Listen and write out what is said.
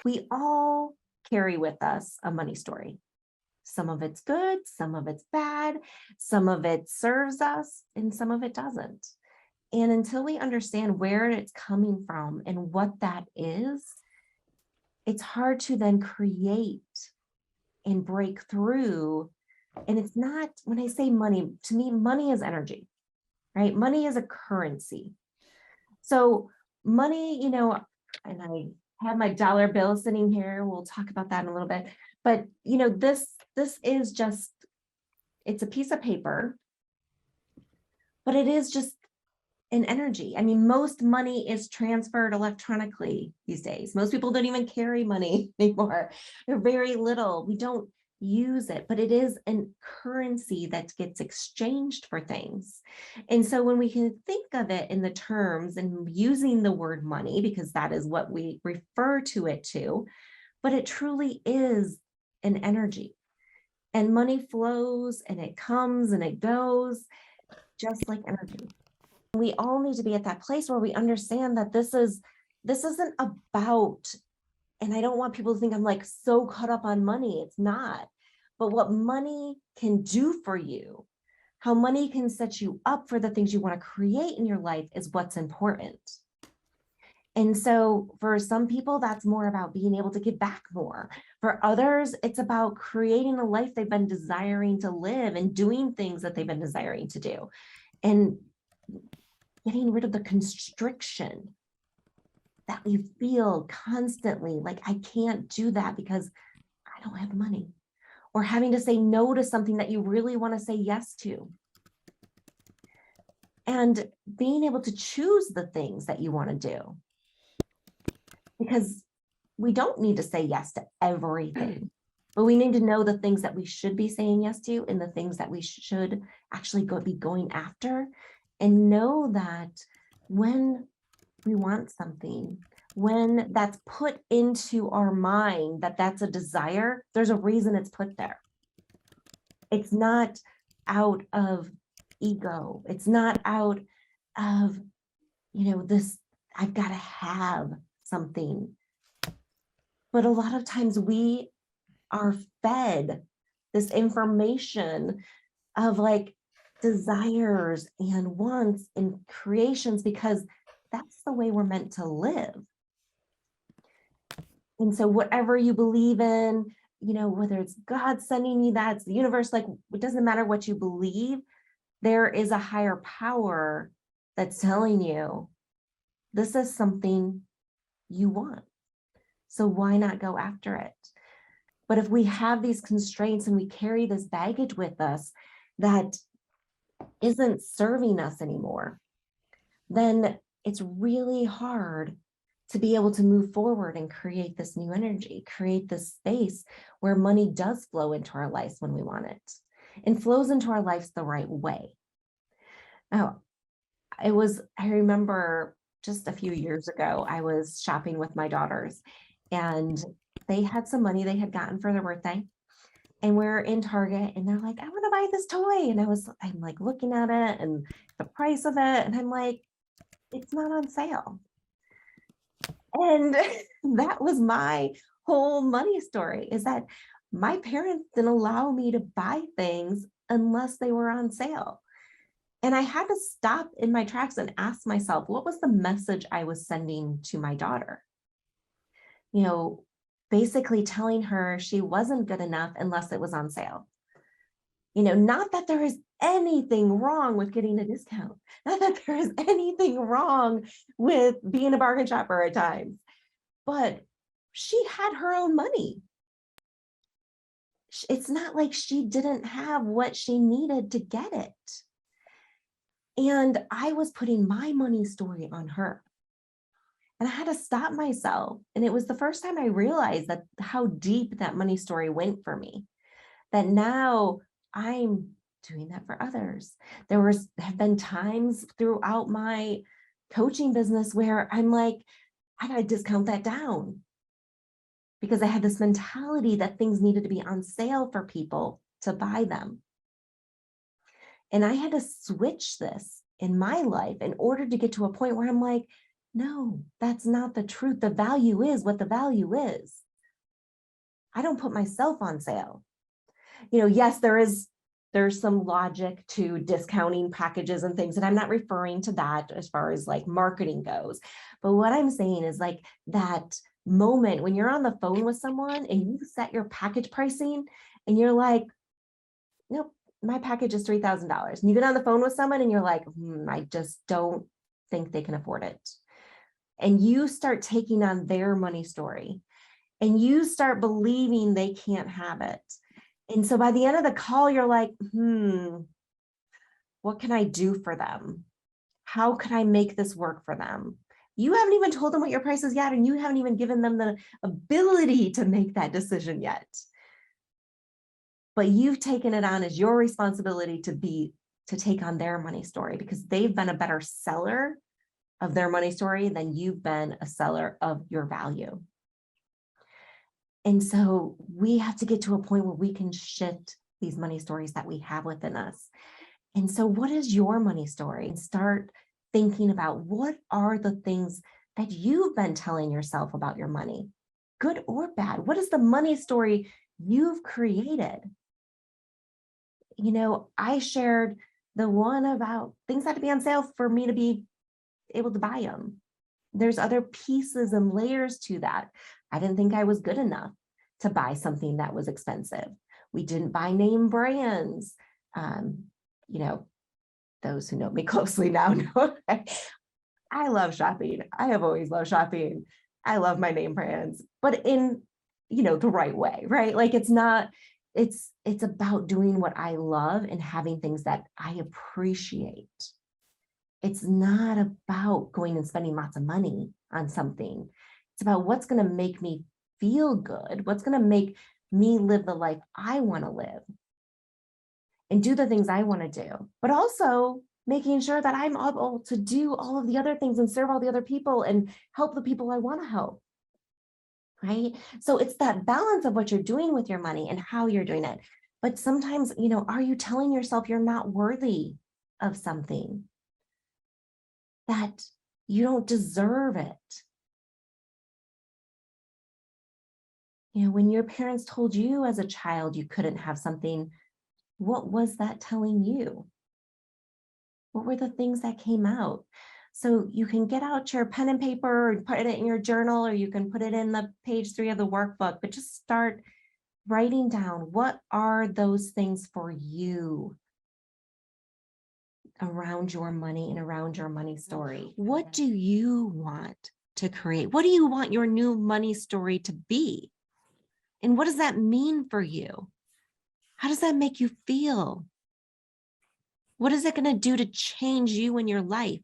We all carry with us a money story. Some of it's good, some of it's bad, some of it serves us, and some of it doesn't. And until we understand where it's coming from and what that is, it's hard to then create and break through. And it's not, when I say money, to me, money is energy, right? Money is a currency. So money, and I have my dollar bill sitting here. We'll talk about that in a little bit. But this is just, it's a piece of paper, but it is just an energy. I mean, most money is transferred electronically these days. Most people don't even carry money anymore. They're very little. We don't use it, but it is a currency that gets exchanged for things. And so when we can think of it in the terms and using the word money, because that is what we refer to it to, but it truly is an energy. And money flows and it comes and it goes, just like energy. We all need to be at that place where we understand that this isn't about, and I don't want people to think I'm like so caught up on money. It's not. But what money can do for you, how money can set you up for the things you want to create in your life is what's important. And so for some people, that's more about being able to give back more. For others, it's about creating a life they've been desiring to live and doing things that they've been desiring to do. And getting rid of the constriction that we feel constantly, like I can't do that because I don't have money, or having to say no to something that you really want to say yes to. And being able to choose the things that you want to do, because we don't need to say yes to everything, but we need to know the things that we should be saying yes to and the things that we should actually be going after. And know that when we want something, when that's put into our mind, that that's a desire, there's a reason it's put there. It's not out of ego. It's not out of, this, I've got to have something. But a lot of times we are fed this information of like desires and wants and creations because that's the way we're meant to live. And so whatever you believe in, whether it's God sending you that, it's the universe, like it doesn't matter what you believe, there is a higher power that's telling you this is something you want. So why not go after it? But if we have these constraints and we carry this baggage with us that isn't serving us anymore, then it's really hard to be able to move forward and create this new energy, create this space where money does flow into our lives when we want it and flows into our lives the right way. Now, I remember just a few years ago, I was shopping with my daughters and they had some money they had gotten for their birthday. And we're in Target and they're like, I want to buy this toy. And I'm like looking at it and the price of it. And I'm like, it's not on sale. And that was my whole money story, is that my parents didn't allow me to buy things unless they were on sale. And I had to stop in my tracks and ask myself, what was the message I was sending to my daughter? Basically telling her she wasn't good enough unless it was on sale. Not that there is anything wrong with getting a discount, not that there is anything wrong with being a bargain shopper at times, but she had her own money. It's not like she didn't have what she needed to get it. And I was putting my money story on her. And I had to stop myself. And it was the first time I realized that how deep that money story went for me, that now I'm doing that for others. Have been times throughout my coaching business where I'm like, I got to discount that down because I had this mentality that things needed to be on sale for people to buy them. And I had to switch this in my life in order to get to a point where I'm like, No, that's not the truth. The value is what the value is. I don't put myself on sale. Yes, there's some logic to discounting packages and things, and I'm not referring to that as far as like marketing goes. But what I'm saying is like that moment when you're on the phone with someone and you set your package pricing and you're like, nope, my package is $3,000. And you get on the phone with someone and you're like, I just don't think they can afford it. And you start taking on their money story and you start believing they can't have it. And so by the end of the call, you're like, what can I do for them? How can I make this work for them? You haven't even told them what your price is yet, and you haven't even given them the ability to make that decision yet. But you've taken it on as your responsibility to take on their money story because they've been a better seller of their money story than you've been a seller of your value. And so we have to get to a point where we can shift these money stories that we have within us. And so what is your money story? And start thinking about what are the things that you've been telling yourself about your money, good or bad? What is the money story you've created? I shared the one about things had to be on sale for me to be able to buy them. There's other pieces and layers to that. I didn't think I was good enough to buy something that was expensive. We didn't buy name brands. Those who know me closely now know I love shopping. I have always loved shopping. I love my name brands, but in, the right way, right? Like it's about doing what I love and having things that I appreciate. It's not about going and spending lots of money on something. It's about what's going to make me feel good, what's going to make me live the life I want to live and do the things I want to do, but also making sure that I'm able to do all of the other things and serve all the other people and help the people I want to help. Right? So it's that balance of what you're doing with your money and how you're doing it. But sometimes, are you telling yourself you're not worthy of something? That you don't deserve it? When your parents told you as a child you couldn't have something, what was that telling you? What were the things that came out? So you can get out your pen and paper and put it in your journal, or you can put it in the page 3 of the workbook, but just start writing down what are those things for you around your money and around your money story. What do you want to create? What do you want your new money story to be? And what does that mean for you? How does that make you feel? What is it going to do to change you in your life?